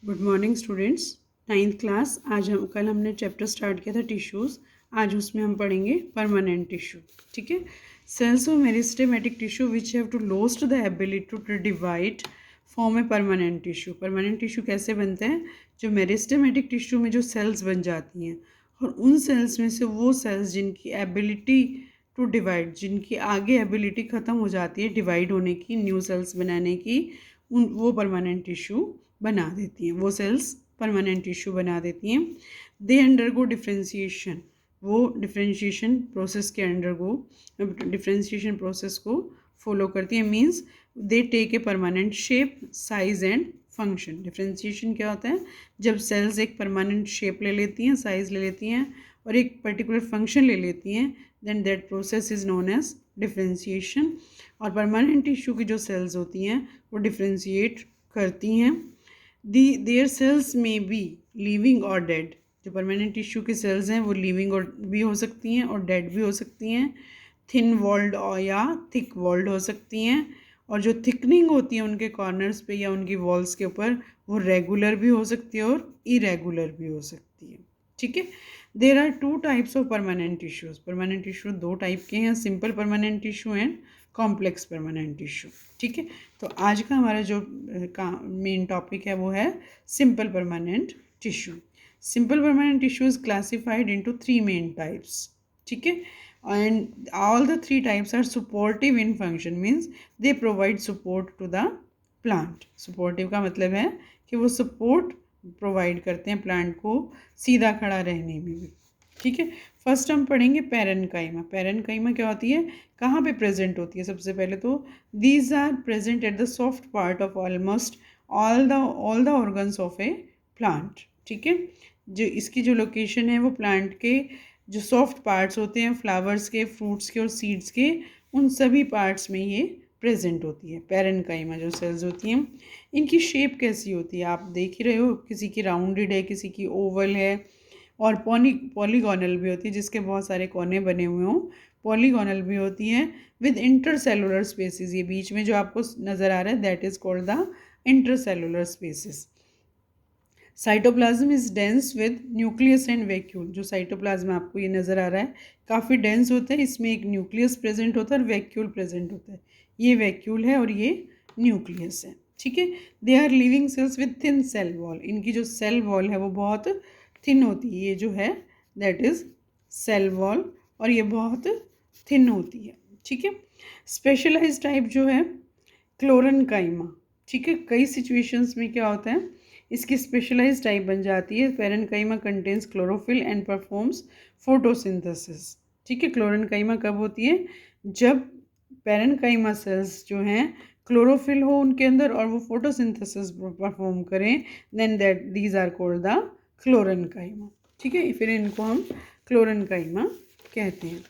Good morning students. Ninth class. कल हमने chapter start किया था टिश्यूज़। आज उसमें हम पढ़ेंगे परमानेंट टिश्यू। ठीक है। Cells of meristematic tissue which have to lost the ability to divide form a permanent tissue. Permanent tissue कैसे बनते हैं? जो मेरिस्टेमेटिक टिश्यू में जो सेल्स बन जाती हैं और उन सेल्स में से वो सेल्स जिनकी एबिलिटी टू डिवाइड, जिनकी आगे एबिलिटी ख़त्म हो जाती है डिवाइड होने की, न्यू सेल्स बनाने की, उन वो परमानेंट टिश्यू बना देती हैं। वो सेल्स परमानेंट टिश्यू बना देती हैं। They undergo differentiation. वो डिफ्रेंशिएशन प्रोसेस के डिफ्रेंशिएशन प्रोसेस को फॉलो करती हैं। Means they take a permanent shape, size and function. Differentiation क्या होता है? जब सेल्स एक परमानेंट शेप ले लेती हैं, साइज ले लेती हैं और एक पर्टिकुलर फंक्शन ले लेती हैं, then that process is known as differentiation. और परमानेंट टिश्यू की जो सेल्स होती हैं वो डिफ्रेंशिएट करती हैं। देयर सेल्स में बी लिविंग और डेड। जो परमानेंट टिश्यू की सेल्स हैं वो लिविंग और भी हो सकती हैं और डेड भी हो सकती हैं। थिन वॉल्ड और या थिक वॉल्ड हो सकती हैं। और जो थिकनिंग होती है उनके कॉर्नर्स पे या उनकी वॉल्स के ऊपर, वो रेगुलर भी हो सकती है और इरेगुलर भी हो सकती है। ठीक है। There are two types of permanent tissues. Permanent tissue दो टाइप के हैं, simple permanent tissue and complex permanent tissue. ठीक है। तो आज का हमारा जो मेन टॉपिक है वो है simple permanent tissue. Simple permanent tissue is classified into three main types. ठीक है। And all the three types are supportive in function, means they provide support to the plant. Supportive का मतलब है कि वो सपोर्ट प्रोवाइड करते हैं plant को सीधा खड़ा रहने में भी। ठीक है। फर्स्ट हम पढ़ेंगे पैरेनकाइमा। पैरेनकाइमा क्या होती है, कहाँ पे प्रेजेंट होती है? सबसे पहले तो these are present at the soft part of almost all the organs of a plant. ठीक है। जो इसकी जो लोकेशन है वो प्लांट के जो सॉफ्ट पार्ट्स होते हैं, फ्लावर्स के, फ्रूट्स के और सीड्स के, उन सभी पार्ट्स में ये प्रेजेंट होती है। पैरेनकाइमा जो सेल्स होती हैं, इनकी शेप कैसी होती है? आप देख ही रहे हो, किसी की राउंडेड है, किसी की ओवल है और पॉलीगोनल भी होती है जिसके बहुत सारे कोने बने हुए हों। पॉलीगोनल भी होती है विद इंटरसेलुलर स्पेसिस। ये बीच में जो आपको नज़र आ रहा है that is called the intercellular spaces. Cytoplasm is dense with nucleus and vacuole. जो साइटोप्लाज्म आपको ये नज़र आ रहा है काफ़ी डेंस होता है। इसमें एक न्यूक्लियस प्रेजेंट होता है और वैक्यूल प्रेजेंट होता है। ये वैक्यूल है और ये न्यूक्लियस है। ठीक है। They are living cells with thin cell wall. इनकी जो सेल वॉल है वो बहुत थिन होती है। ये जो है दैट इज़ सेल वॉल और ये बहुत थिन होती है। ठीक है। स्पेशलाइज टाइप जो है क्लोरेनकाइमा। ठीक है। कई सिचुएशंस में क्या होता है, इसकी स्पेशलाइज टाइप बन जाती है। Parenchyma contains chlorophyll and performs photosynthesis. ठीक है। क्लोरेनकाइमा कब होती है? जब पैरेनकाइमा सेल्स जो हैं क्लोरोफिल हो उनके अंदर और वो फोटोसिंथेसिस परफॉर्म करें, then that these are called the chlorenchyma. ठीक है। फिर इनको हम क्लोरेनकाइमा कहते हैं।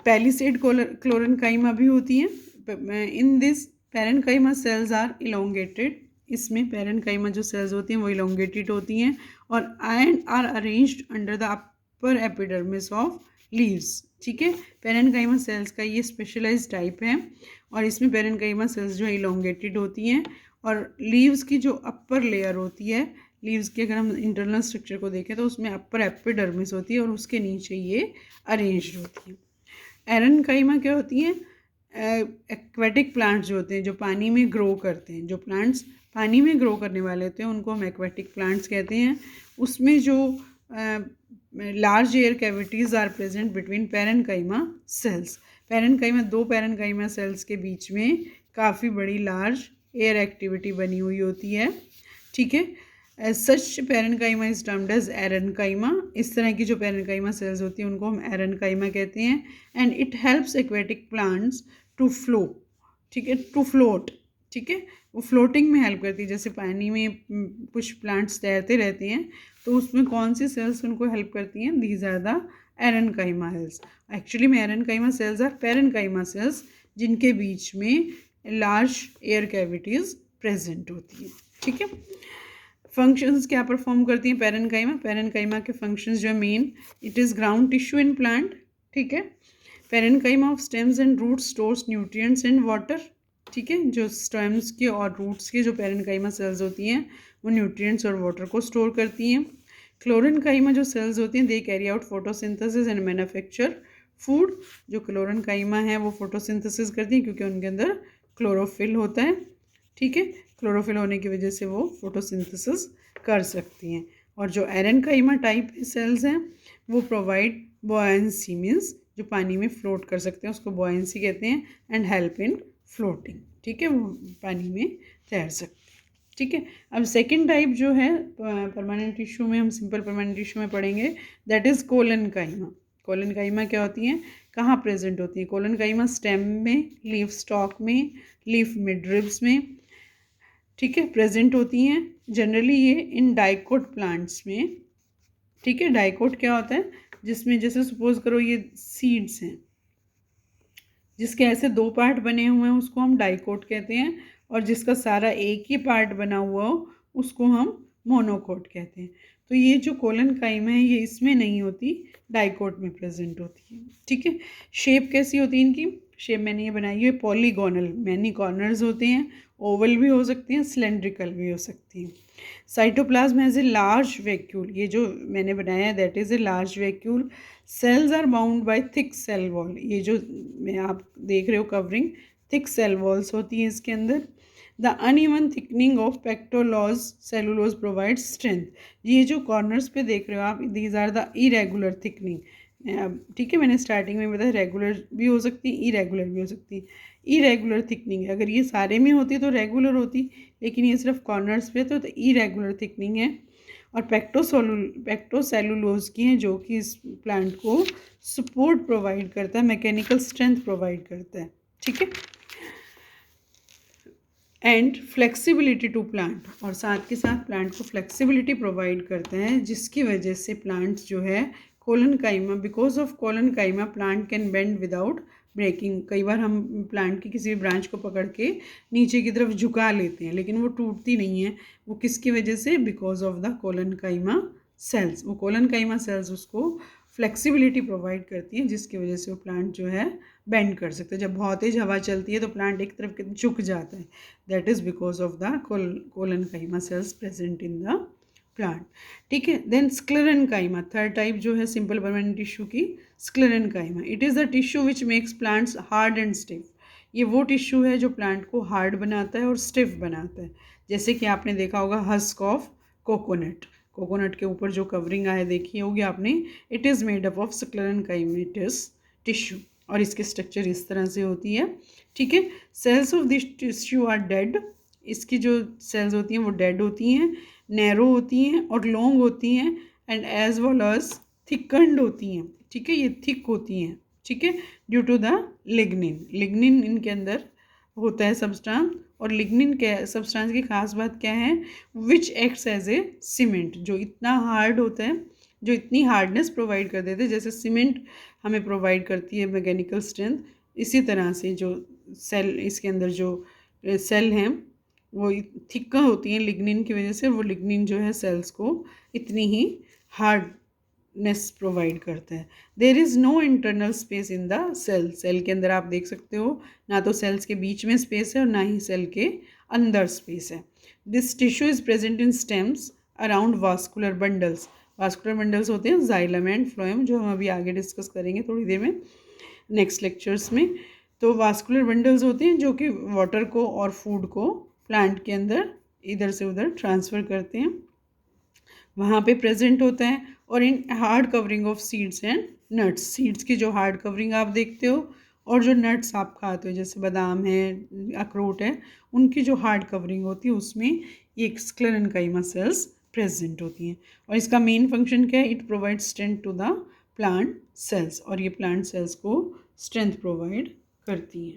पैलिसेड क्लोरेनकाइमा भी होती हैं। In this parenchyma cells are elongated. इसमें पैरेनकाइमा जो सेल्स होती हैं वो इलोंगेटेड होती हैं और and are arranged under the upper epidermis of leaves. ठीक है। पैरेनकाइमा सेल्स का ये स्पेशलाइज्ड टाइप है और इसमें पैरेनकाइमा सेल्स जो इलोंगेटेड होती हैं और लीव्स की जो अपर लेयर होती है, लीव्स के अगर हम इंटरनल स्ट्रक्चर को देखें तो उसमें अपर एपिडर्मिस होती है और उसके नीचे ये अरेंज्ड होती है। एरेनकाइमा क्या होती हैं? एक्वेटिक प्लांट्स जो होते हैं जो पानी में ग्रो करते हैं, जो प्लांट्स पानी में ग्रो करने वाले होते हैं उनको हम एक्वेटिक प्लांट्स कहते हैं। उसमें जो large air cavities are present between parenchyma cells. Parenchyma, दो पैरेनकाइमा सेल्स के बीच में काफ़ी बड़ी लार्ज एयर एक्टिविटी बनी हुई होती है। ठीक है। Such parenchyma is termed as aerenchyma. इस तरह की जो पैरेनकाइमा सेल्स होती हैं उनको हम एरेनकाइमा कहते हैं। And it helps aquatic plants to flow. ठीक है। To float. ठीक है। वो फ्लोटिंग में हेल्प करती है। जैसे पानी में कुछ प्लांट्स तैरते रहते हैं तो उसमें कौन सी सेल्स उनको हेल्प करती हैं? These are the aerenchyma cells. Actually में aerenchyma cells are parenchyma cells जिनके बीच में लार्ज एयर कैविटीज़ प्रेजेंट होती हैं। ठीक है। फंक्शंस क्या परफॉर्म करती हैं पैरेनकाइमा? पैरेनकाइमा के फंक्शंस जो main, it is ground tissue in plant. ठीक है। Parenchyma of stems and roots stores nutrients and water. ठीक है। जो स्टेम्स के और रूट्स के जो पैरेन्काइमा सेल्स होती हैं वो न्यूट्रिएंट्स और वाटर को स्टोर करती हैं। क्लोरेन्काइमा जो सेल्स होती हैं they carry out photosynthesis and manufacture food. जो क्लोरेन्काइमा है वो फोटोसिंथेसिस करती हैं क्योंकि उनके अंदर क्लोरोफिल होता है। ठीक है, क्लोरोफिल होने की वजह से वो फोटोसिंथेसिस कर सकती हैं। और जो एरेन्काइमा टाइप सेल्स हैं वो प्रोवाइड बॉयंसी, मीन्स जो पानी में फ्लोट कर सकते हैं उसको बॉयंसी कहते हैं, एंड हेल्प इन फ्लोटिंग। ठीक है, वो पानी में तैर सकते हैं। ठीक है, अब सेकंड टाइप जो है परमानेंट टिश्यू में, हम सिंपल परमानेंट टिश्यू में पढ़ेंगे, दैट इज़ कोलेनकाइमा। कोलेनकाइमा क्या होती हैं, कहाँ प्रेजेंट होती हैं? कोलेनकाइमा स्टेम में, लीफ स्टॉक में, लीफ मिडरिब्स में, ठीक है, प्रेजेंट होती हैं। जनरली ये इन डाइकोट प्लांट्स में। ठीक है, डाइकोट क्या होता है, जिसमें जैसे सपोज करो ये सीड्स हैं जिसके ऐसे दो पार्ट बने हुए हैं उसको हम डाइकोट कहते हैं, और जिसका सारा एक ही पार्ट बना हुआ हो उसको हम मोनोकोट कहते हैं। तो ये जो कोलेनकाइमा है ये इसमें नहीं होती, डाइकोट में प्रेजेंट होती है। ठीक है, शेप कैसी होती है इनकी? शेप मैंने ये बनाई है पॉलीगोनल, मैनी कॉर्नर्स होते हैं, ओवल भी हो सकती हैं, सिलेंड्रिकल भी हो सकती हैं। Cytoplasm has a large vacuole, ये जो मैंने बनाया है that is a large vacuole. Cells are bound by thick cell wall, ये जो मैं आप देख रहे हो कवरिंग, थिक सेल वॉल्स होती हैं इसके अंदर। The uneven thickening of pectose cellulose provide strength, ये जो कॉर्नर्स पे देख रहे हो आप, these are the irregular thickening. ठीक है, मैंने स्टार्टिंग में बताया रेगुलर भी हो सकती है, इरेगुलर भी हो सकती है। इरेगुलर थिकनिंग है, अगर ये सारे में होती तो रेगुलर होती, लेकिन ये सिर्फ कॉर्नर्स पे तो इरेगुलर थिकनिंग है। और पेक्टोसेलुलोज की हैं जो कि इस प्लांट को सपोर्ट प्रोवाइड करता है, मैकेनिकल स्ट्रेंथ प्रोवाइड करता है। ठीक है, एंड फ्लेक्सिबिलिटी टू प्लांट, और साथ के साथ प्लांट को फ्लेक्सिबिलिटी प्रोवाइड करते हैं जिसकी वजह से प्लांट जो है collenchyma, because of collenchyma plant can bend without breaking. कई बार हम प्लांट की किसी भी ब्रांच को पकड़ के नीचे की तरफ झुका लेते हैं लेकिन वो टूटती नहीं है, वो किसकी वजह से? Because of the collenchyma cells. वो कोलेनकाइमा सेल्स उसको फ्लेक्सिबिलिटी प्रोवाइड करती हैं जिसकी वजह से वो प्लांट जो है बेंड कर सकते हैं। जब बहुत तेज हवा चलती है तो प्लांट एक तरफ झुक जाता है, that is because of the collenchyma cells present in the plant. ठीक है, देन स्क्लेरेनकाइमा, थर्ड टाइप जो है सिंपल परमानेंट टिश्यू की, sclerenchyma. It is the tissue which makes plants hard and stiff, ये वो टिश्यू है जो प्लांट को हार्ड बनाता है और स्टिफ बनाता है। जैसे कि आपने देखा होगा हस्क ऑफ कोकोनट, कोकोनट के ऊपर जो कवरिंग आया देखी होगी आपने, it is made up of sclerenchymatous tissue, और इसकी स्ट्रक्चर इस तरह से होती है। ठीक है, cells of this tissue are dead, इसकी जो सेल्स होती हैं वो डेड होती हैं, नैरो होती हैं और लॉन्ग होती हैं, एंड एज वेल एज थिकन्ड होती हैं। ठीक है, ये थिक होती हैं। ठीक है, due to the lignin, lignin इनके अंदर होता है सब्सटेंस, और लिग्निन के सब्सटेंस की खास बात क्या है? Which acts as a cement, जो इतना हार्ड होता है, जो इतनी हार्डनेस प्रोवाइड कर देते हैं, जैसे सीमेंट हमें प्रोवाइड करती है मैकेनिकल स्ट्रेंथ, इसी तरह से जो सेल इसके अंदर जो सेल हैं वो थिक्का होती हैं लिग्निन की वजह से, वो लिग्निन जो है सेल्स को इतनी ही हार्डनेस प्रोवाइड करता है। There is no internal space in the cell, cell के अंदर आप देख सकते हो ना तो सेल्स के बीच में स्पेस है और ना ही सेल के अंदर स्पेस है। This tissue is present in stems around vascular bundles, vascular bundles होते हैं जाइलम एंड फ्लोएम, जो हम अभी आगे डिस्कस करेंगे थोड़ी देर में नेक्स्ट लेक्चर्स में। तो वास्कुलर बंडल्स होते हैं जो कि वाटर को और फूड को प्लांट के अंदर इधर से उधर ट्रांसफ़र करते हैं, वहाँ पे प्रेजेंट होता है। और in hard covering of seeds and nuts, seeds की जो हार्ड कवरिंग आप देखते हो और जो नट्स आप खाते हो जैसे बादाम है, अखरोट है, उनकी जो हार्ड कवरिंग होती है उसमें ये स्क्लेरेनकाइमा सेल्स प्रेजेंट होती हैं। और इसका मेन फंक्शन क्या है? It provide strength to the plant cells, और ये प्लांट सेल्स को स्ट्रेंथ प्रोवाइड करती हैं।